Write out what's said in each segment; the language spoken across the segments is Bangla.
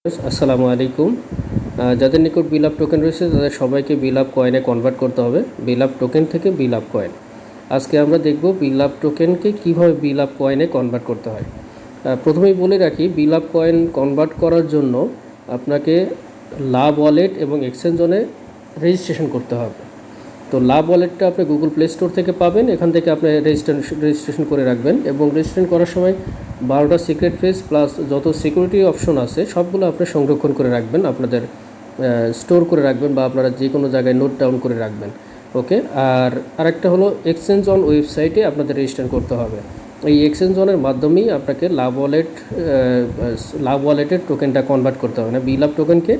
আসসালামু আলাইকুম। যাদের নিকট বিলাপ টোকেন রয়েছে তাদের সবাইকে বিলাপ কয়েনে কনভার্ট করতে হবে, বিলাপ টোকেন থেকে বিলাপ কয়েন। আজকে আমরা দেখব বিলাপ টোকেনকে কিভাবে বিলাপ কয়েনে কনভার্ট করতে হয়। প্রথমেই বলে রাখি, বিলাপ কয়েন কনভার্ট করার জন্য আপনাকে লাভ ওয়ালেট এবং এক্সচেঞ্জ জোনে রেজিস্ট্রেশন করতে হবে। তো লাভ ওয়ালেটটা আপনি গুগল প্লে স্টোর থেকে পাবেন, এখান থেকে আপনি রেজিস্ট্রেশন করে রাখবেন এবং রেজিস্ট্রেশন করার সময় 12টা সিক্রেট ফেস প্লাস যত সিকিউরিটি অপশন আছে সবগুলো আপনি সংরক্ষণ করে রাখবেন, আপনাদের স্টোর করে রাখবেন বা আপনারা যে কোনো জায়গায় নোট ডাউন করে রাখবেন। ওকে, আর আরেকটা হলো এক্সচেঞ্জ অন ওয়েবসাইটে আপনাদের রেজিস্টার করতে হবে। এই এক্সচেঞ্জ অনের মাধ্যমেই আপনাকে লাভ ওয়ালেটের টোকেনটা কনভার্ট করতে হবে, না বিলাভ টোকেনকে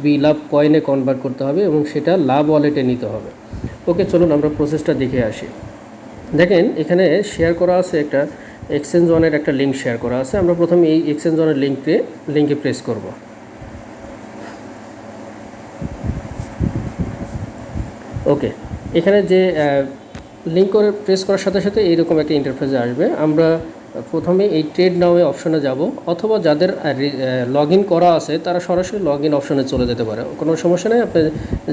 বিলাভ কয়েনে কনভার্ট করতে হবে এবং সেটা লাভ ওয়ালেটে নিতে হবে। ওকে, চলুন আমরা প্রসেসটা দেখে আসি। দেখেন, এখানে শেয়ার করা আছে একটা এক্সচেঞ্জ অনের একটা লিঙ্ক শেয়ার করা আছে। আমরা প্রথমে এই এক্সচেঞ্জ অনের লিঙ্কে প্রেস করব। ওকে, এখানে যে লিঙ্ক করে প্রেস করার সাথে সাথে এইরকম একটা ইন্টারফেসে আসবে। আমরা প্রথমে এই ট্রেড নাওয়ে অপশনে যাব, অথবা যাদের লগ ইন করা আছে তারা সরাসরি লগ ইন অপশনে চলে যেতে পারে, কোনো সমস্যা নেই। আপনি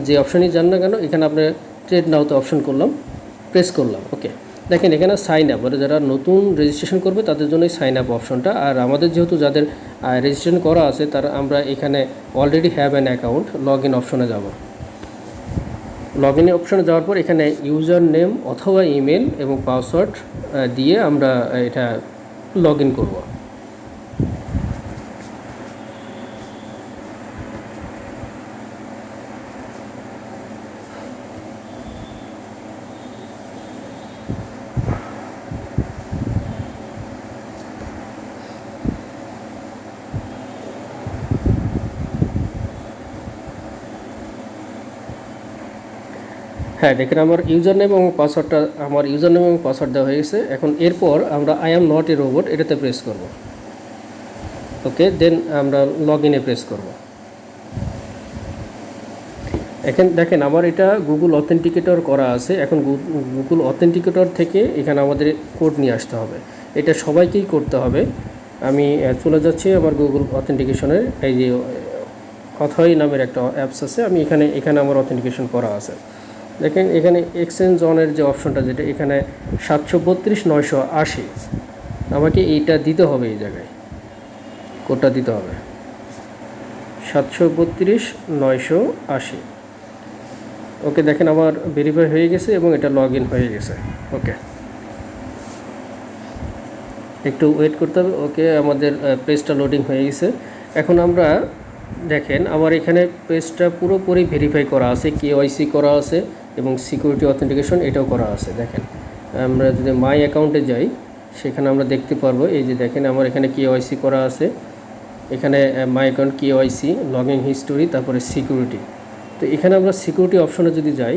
যে অপশনই যান না কেন, এখানে আপনি ট্রেড নাওতে অপশন করলাম, প্রেস করলাম। ওকে, দেখেন এখানে সাইন আপ, মানে যারা নতুন রেজিস্ট্রেশন করবে তাদের জন্যই সাইন আপ অপশনটা। আর আমাদের যেহেতু যাদের রেজিস্ট্রেশন করা আছে তারা আমরা এখানে already have an account, log in অপশনে যাব। লগ ইন অপশনে যাওয়ার পর এখানে ইউজার নেম অথবা ইমেল এবং পাসওয়ার্ড দিয়ে আমরা এটা লগ ইন করবো। হ্যাঁ, দেখেন আমার ইউজার নেম এবং পাসওয়ার্ড দেওয়া হয়ে গেছে। এখন এরপর আমরা I am not a robot এটাতে প্রেস করব। ওকে, দেন আমরা লগ ইনে প্রেস করব। এখন দেখেন আমার এটা গুগল অথেন্টিকেটর করা আছে। এখন গুগল অথেন্টিকেটর থেকে এখানে আমাদের কোড নিয়ে আসতে হবে, এটা সবাইকেই করতে হবে। আমি চলে যাচ্ছি আমার গুগল অথেন্টিকেশনের, এই যে অথয় নামের একটা অ্যাপস আছে, আমি এখানে আমার অথেন্টিকেশন করা আছে। দেখেন এখানে এক্সচেঞ্জ অনের যে অপশনটা, যেটা এখানে 732,980, আমাকে এইটা দিতে হবে, এই জায়গায় কোডটা দিতে হবে 732,980। ওকে, দেখেন আমার ভেরিফাই হয়ে গেছে এবং এটা লগ ইন হয়ে গেছে। ওকে, একটু ওয়েট করতে হবে। ওকে, আমাদের পেজটা লোডিং হয়ে গেছে। এখন আমরা দেখেন আমার এখানে পেজটা পুরোপুরি ভেরিফাই করা আছে, কেওয়াইসি করা আছে এবং সিকিউরিটি অথেন্টিকেশন এটাও করা আছে। দেখেন আমরা যদি মাই অ্যাকাউন্টে যাই, সেখানে আমরা দেখতে পারবো, এই যে দেখেন আমার এখানে কেওয়াইসি করা আছে, এখানে my account KYC, log in history, তারপরে সিকিউরিটি। তো এখানে আমরা সিকিউরিটি অপশনে যদি যাই,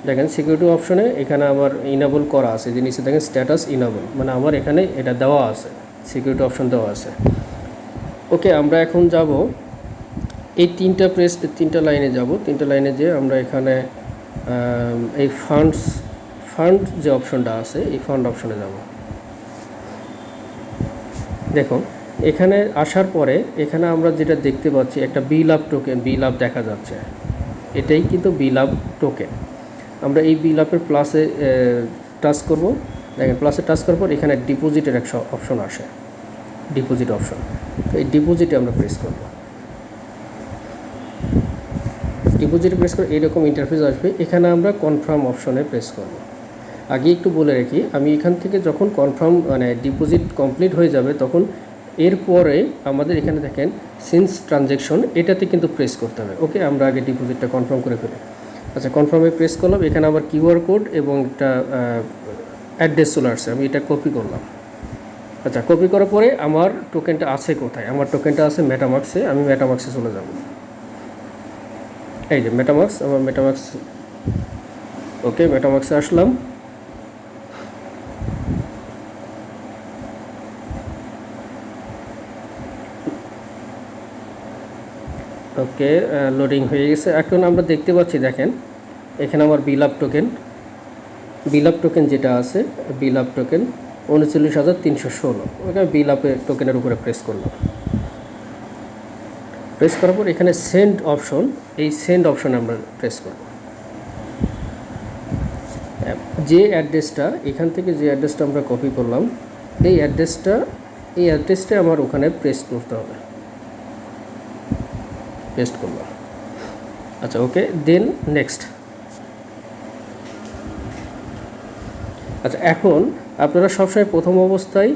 দেখেন সিকিউরিটি অপশনে এখানে আমার ইনেবল করা আছে, যে নিচে দেখেন স্ট্যাটাস ইনেবল, মানে আমার এখানে এটা দেওয়া আছে, সিকিউরিটি অপশন দেওয়া আছে। ওকে, আমরা এখন যাব এই তিনটা লাইনে যাব। তিনটা লাইনে যেয়ে আমরা এখানে এই ফান্ড যে অপশনটা আছে, এই ফান্ড অপশনে যাব। দেখুন এখানে আসার পরে এখানে আমরা যেটা দেখতে পাচ্ছি, একটা বিলাভ টোকেন, বিলাভ দেখা যাচ্ছে, এটাই কিন্তু বিলাভ টোকেন। আমরা এই বিলাভের প্লাসে টাচ করব। দেখেন প্লাসে টাচ করার পর এখানে ডিপোজিটের একটা অপশন আসে, ডিপোজিট অপশন। তো এই ডিপোজিটে আমরা প্রেস করব। ডিপোজিটে প্রেস করে এইরকম ইন্টারফেস আসবে। এখানে আমরা কনফার্ম অপশনে প্রেস করব। আগে একটু বলে রাখি, আমি এখান থেকে যখন কনফার্ম মানে ডিপোজিট কমপ্লিট হয়ে যাবে, তখন এরপরে আমাদের এখানে দেখেন সিন্স ট্রানজ্যাকশন, এটাতে কিন্তু প্রেস করতে হবে। ওকে, আমরা আগে ডিপোজিটটা কনফার্ম করে ফেলি। আচ্ছা, কনফার্মে প্রেস করলাম। এখানে আমার কিউআর কোড এবং একটা অ্যাড্রেস চলে আসছে, আমি এটা কপি করলাম। আচ্ছা, কপি করার পরে আমার টোকেনটা আছে কোথায়? আমার টোকেনটা আছে মেটামাক্সে। আমি মেটামাক্সে চলে যাব। এই যে মেটামাক্স, আমার মেটামাক্স। ওকে, মেটামাক্সে আসলাম। ওকে, লোডিং হয়ে গেছে। এখন আমরা দেখতে পাচ্ছি, দেখেন এখানে আমার বিলাভ টোকেন যেটা আছে, বিলাভ টোকেন 39,316। ওকে, বিলাভ টোকেনের উপরে প্রেস করলাম। প্রেস করার পর এখানে সেন্ড অপশন, এই সেন্ড অপশন আমরা প্রেস করব। যে অ্যাড্রেসটা এখান থেকে যে অ্যাড্রেসটা আমরা কপি করলাম, এই অ্যাড্রেসটা আমার ওখানে পেস্ট করতে হবে। পেস্ট করলাম। আচ্ছা, ওকে, দেন নেক্সট। আচ্ছা, এখন আপনারা সবসময় প্রথম অবস্থায়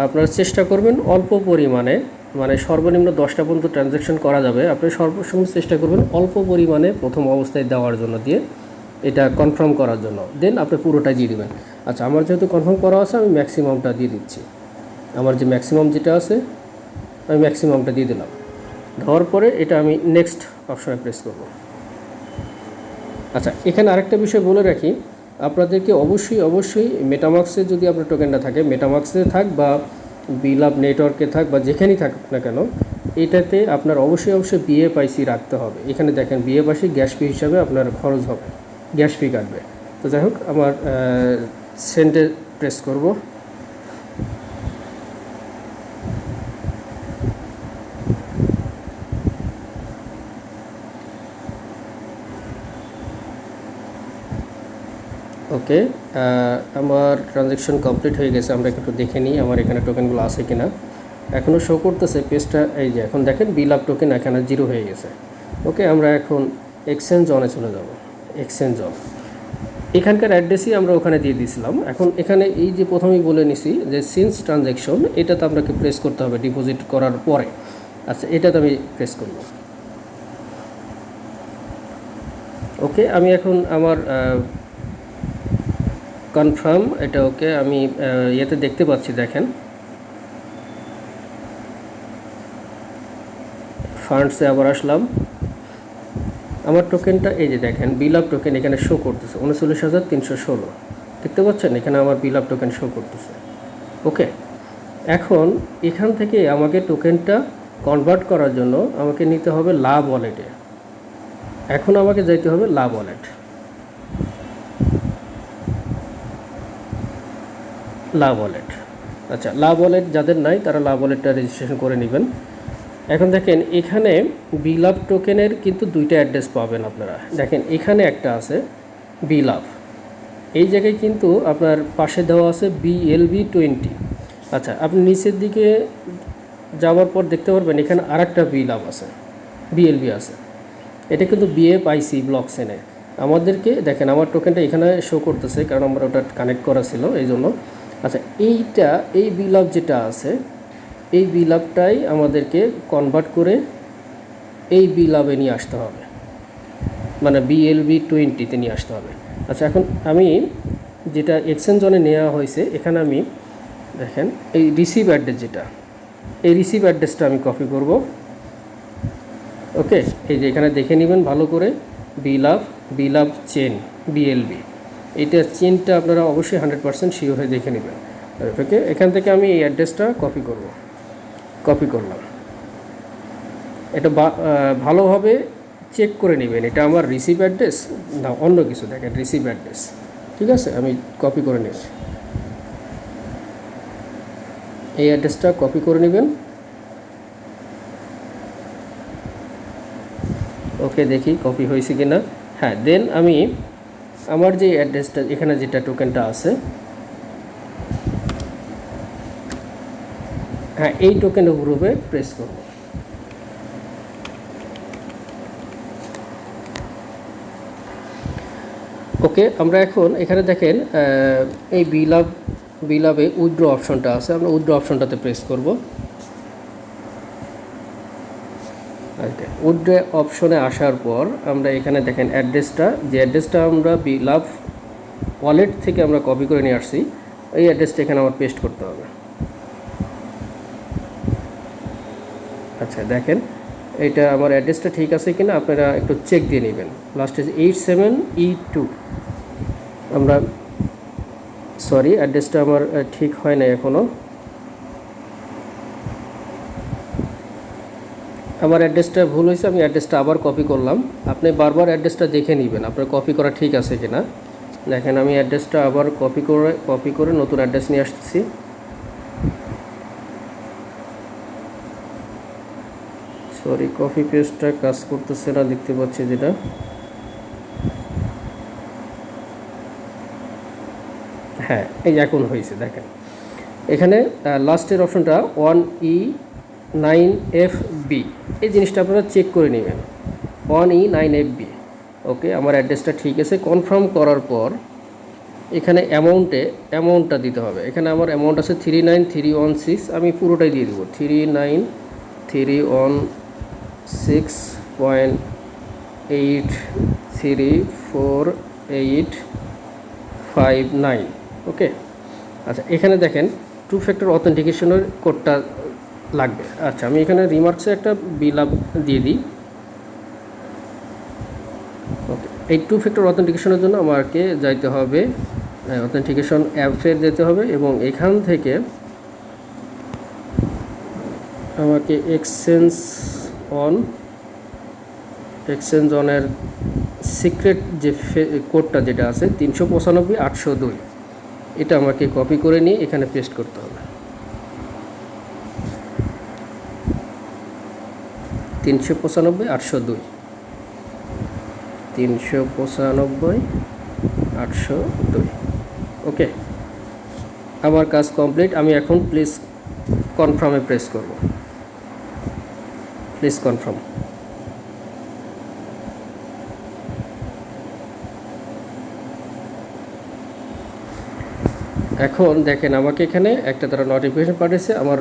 আপনারা চেষ্টা করবেন অল্প পরিমাণে, মানে সর্বনিম্ন 10টা পর্যন্ত ট্রানজ্যাকশন করা যাবে। আপনি সর্বসময় চেষ্টা করবেন অল্প পরিমাণে প্রথম অবস্থায় দেওয়ার জন্য, দিয়ে এটা কনফার্ম করার জন্য, দেন আপনি পুরোটা দিয়ে দেবেন। আচ্ছা, আমার যেহেতু কনফার্ম করা আছে, আমি ম্যাক্সিমামটা দিয়ে দিচ্ছি। আমার যে ম্যাক্সিমাম যেটা আছে, আমি ম্যাক্সিমামটা দিয়ে দিলাম। দেওয়ার পরে এটা আমি নেক্সট অপশনে প্রেস করব। আচ্ছা, এখানে আরেকটা বিষয় বলে রাখি, আপনাদেরকে অবশ্যই মেটামাক্সে যদি আপনার টোকেনটা থাকে, মেটামাক্সে থাক বা বিলাভ নেটওয়ার্কে থাক বা যেখানেই থাকুক না কেন, এটাতে আপনার অবশ্যই বিএফআইসি রাখতে হবে। এখানে দেখেন বিএফআইসি গ্যাস ফি হিসাবে আপনার খরচ হবে, গ্যাস ফি কাটবে। তো যাই হোক, আমার সেন্ডে প্রেস করব। ওকে, আমার ট্রানজ্যাকশন কমপ্লিট হয়ে গেছে। আমরা একটু দেখে নিই আমার এখানে টোকেনগুলো আছে কিনা। এখনও শো করতেছে পেজটা, এই যে এখন দেখেন বিলাভ টোকেন এখানে 0 হয়ে গেছে। ওকে, আমরা এখন এক্সচেঞ্জ অনে চলে যাব। এক্সচেঞ্জ অন, এখানকার অ্যাড্রেসই আমরা ওখানে দিয়ে দিয়েছিলাম। এখন এখানে এই যে প্রথমেই বলে নিছি যে সিন্স ট্রানজ্যাকশন, এটাতে আপনাকে প্রেস করতে হবে ডিপোজিট করার পরে। আচ্ছা, এটাতে আমি প্রেস করব। ওকে, আমি এখন আমার কনফার্ম, এটা ওকে, আমি ইয়েতে দেখতে পাচ্ছি, দেখেন ফান্ডসে আবার আসলাম। আমার টোকেনটা এই যে দেখেন বিলাভ টোকেন এখানে শো করতেছে 39,316, দেখতে পাচ্ছেন এখানে আমার বিলাভ টোকেন শো করতেছে। ওকে, এখন এখান থেকে আমাকে টোকেনটা কনভার্ট করার জন্য আমাকে নিতে হবে লাভ ওয়ালেটে। এখন আমাকে যাইতে হবে লাভ ওয়ালেট। লাভ ওয়ালেট, আচ্ছা, লাভ ওয়ালেট যাদের নাই তারা লাভ ওয়ালেটটা রেজিস্ট্রেশন করে নেবেন। এখন দেখেন এখানে বিলাভ টোকেনের কিন্তু 2টা অ্যাড্রেস পাবেন আপনারা। দেখেন এখানে একটা আছে বিলাভ, এই জায়গায় কিন্তু আপনার পাশে দেওয়া আছে BLV20। আচ্ছা, আপনি নিচের দিকে যাওয়ার পর দেখতে পারবেন এখানে আরেকটা বিলাভ আছে, BLV আছে। এটা কিন্তু BFIC ব্লক চেনে আমাদেরকে। দেখেন আমার টোকেনটা এখানে শো করতেছে কারণ আমরা ওটা কানেক্ট করা ছিল এই জন্য। আচ্ছা, এই বিলাভ যেটা আছে, এই বিলাভটাই আমাদেরকে কনভার্ট করে এই বিলাভে নিয়ে আসতে হবে, মানে BLV20-তে নিয়ে আসতে হবে। আচ্ছা, এখন আমি যেটা এক্সচেঞ্জ জোনে নেওয়া হয়েছে, এখানে আমি দেখেন এই রিসিভ অ্যাড্রেস যেটা, এই রিসিভ অ্যাড্রেসটা আমি কপি করব। ওকে, এই যে এখানে দেখে নেবেন ভালো করে, বিলাভ চেন BLV, এইটা চেনটা আপনারা অবশ্যই 100% শিওর হয়ে দেখে নেবেন। ওকে, এখান থেকে আমি এই অ্যাড্রেসটা কপি করলাম। এটা ভালোভাবে চেক করে নেবেন এটা আমার রিসিভ অ্যাড্রেস না অন্য কিছু। দেখেন রিসিভ অ্যাড্রেস, ঠিক আছে, আমি কপি করে নিয়েছি। এই অ্যাড্রেসটা কপি করে নেবেন। ওকে, দেখি কপি হয়েছে কি না। হ্যাঁ, দেন আমি আমার যে অ্যাড্রেসটা এখানে যেটা টোকেনটা আছে, হ্যাঁ, এই টোকেনের গ্রুপে প্রেস করব। ওকে, আমরা এখন এখানে দেখেন এই বিলাভে উইথড্র অপশনটা আছে, আমরা উইথড্র অপশনটাতে প্রেস করব। উইথড্র অপশনে আসার পর আমরা এখানে দেখেন অ্যাড্রেসটা, যে অ্যাড্রেসটা আমরা বিলাভ ওয়ালেট থেকে আমরা কপি করে নিয়ে আসছি, এই অ্যাড্রেসটা এখানে আমার পেস্ট করতে হবে। আচ্ছা, দেখেন এটা আমার অ্যাড্রেসটা ঠিক আছে কিনা আপনারা একটু চেক দিয়ে নেবেন। লাস্টে 87E2, আমরা সরি অ্যাড্রেসটা আমার ঠিক হয় না এখনও। আমার অ্যাড্রেসটা ভুল হয়েছে, আমি অ্যাড্রেসটা আবার কপি করলাম। আপনি বারবার অ্যাড্রেসটা দেখে নেবেন আপনার কপি করা ঠিক আছে কিনা। দেখেন আমি অ্যাড্রেসটা আবার কপি করে নতুন অ্যাড্রেস নিয়ে আসতেছি। সরি, কপি পেস্টটা কাজ করতেছে না, দেখতে পাচ্ছি যেটা। হ্যাঁ, এই এখন হয়েছে, দেখেন এখানে লাস্টের অপশনটা 1E9FB, এই জিনিসটা আপনারা চেক করে নেবেন। 1E9FB, ওকে, আমার অ্যাড্রেসটা ঠিক আছে। কনফার্ম করার পর এখানে অ্যামাউন্টটা দিতে হবে। এখানে আমার অ্যামাউন্ট আছে 39316, আমি পুরোটাই দিয়ে দেবো 39316.8345859, ওকে। আচ্ছা, এখানে দেখেন 2 ফ্যাক্টর অথেন্টিকেশনের কোডটা লাগবে। আচ্ছা, আমি এখানে রিমার্কসে একটা বিলাপ দিয়ে দিই। ওকে, এই 2 ফ্যাক্টর অথেন্টিকেশনের জন্য আমাকে যাইতে হবে অথেন্টিকেশন অ্যাপে যেতে হবে, এবং এখান থেকে আমাকে এক্সচেঞ্জ অনের সিক্রেট যে কোডটা যেটা আছে 395,802, এটা আমাকে কপি করে নিয়ে এখানে পেস্ট করতে হবে। 395,802, 395,802, ওকে। আমার কাজ কমপ্লিট। আমি এখন প্লিজ কনফার্মে প্রেস করব। Please confirm. এখন দেখেন আমাকে এখানে একটা তারা নোটিফিকেশন পাঠিয়েছে, আমার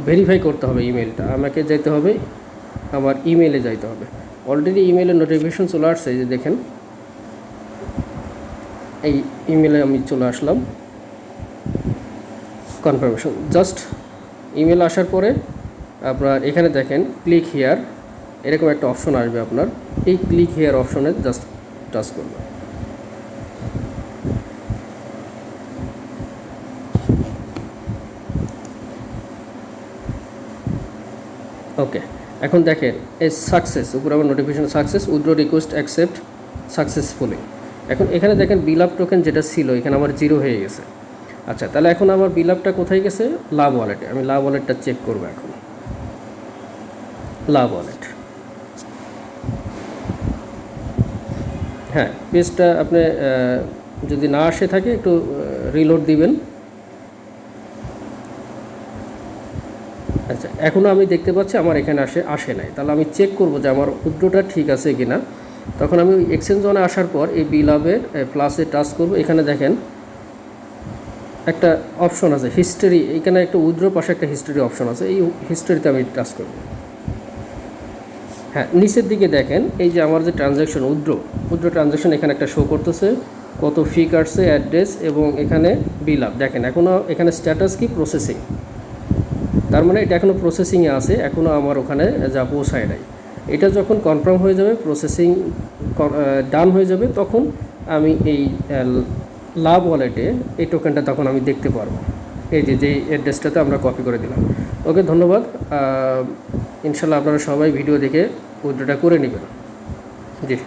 ভেরিফাই করতে হবে ইমেলটা। আমাকে যেতে হবে আমার ইমেলে যাইতে হবে। অলরেডি ইমেলে নোটিফিকেশন চলে আসছে, যে দেখেন এই ইমেলে আমি চলে আসলাম। কনফার্মেশন, জাস্ট ইমেল আসার পরে আপনার এখানে দেখেন ক্লিক হিয়ার, এরকম একটা অপশন আসবে। আপনার এই ক্লিক হিয়ার অপশনে জাস্ট টাচ করবেন। ওকে, এখন দেখেন এই সাকসেস, উপরে আমার notification success, withdraw request accept successfully. এখন এখানে দেখেন বিলাপ টোকেন যেটা ছিল এখানে আমার 0 হয়ে গেছে। আচ্ছা, তাহলে এখন আমার বিলাপটা কোথায় গেছে? লাভ ওয়ালেটে। আমি লাভ ওয়ালেটটা চেক করবো এখন। লাভ ওয়ালেট, হ্যাঁ, পেজটা আপনি যদি না আসে থাকে একটু রিলোড দিবেন। আচ্ছা, এখনও আমি দেখতে পাচ্ছি আমার এখানে আসে নাই। তাহলে আমি চেক করব যে আমার উইথড্রটা ঠিক আছে কি না। তখন আমি ওই এক্সচেঞ্জ জোনে আসার পর এই বিলাভের প্লাসে টাচ করব। এখানে দেখেন একটা অপশন আছে হিস্টোরি, এখানে একটা উইথড্রোর পাশে একটা হিস্টোরি অপশন আছে, এই হিস্টোরিতে আমি টাচ করব। হ্যাঁ, নিচের দিকে দেখেন এই যে আমার যে ট্রানজ্যাকশন উইথড্রো ট্রানজ্যাকশন, এখানে একটা শো করতেছে কত ফি কাটছে, অ্যাড্রেস, এবং এখানে বিলাভ। দেখেন এখনও এখানে স্ট্যাটাস কি প্রসেসিং, তার মানে এটা এখনও প্রসেসিংয়ে আছে, এখনও আমার ওখানে যা পৌঁছায় নাই। এটা যখন কনফার্ম হয়ে যাবে, প্রসেসিং ডান হয়ে যাবে, তখন আমি এই লাভ ওয়ালেটে এই টোকেনটা তখন আমি দেখতে পারবো। এই যে যেই অ্যাড্রেসটাতে আমরা কপি করে দিলাম। ওকে, ধন্যবাদ। ইনশাল্লাহ আপনারা সবাই ভিডিও দেখে উইথড্রটা করে নেবেন। জি।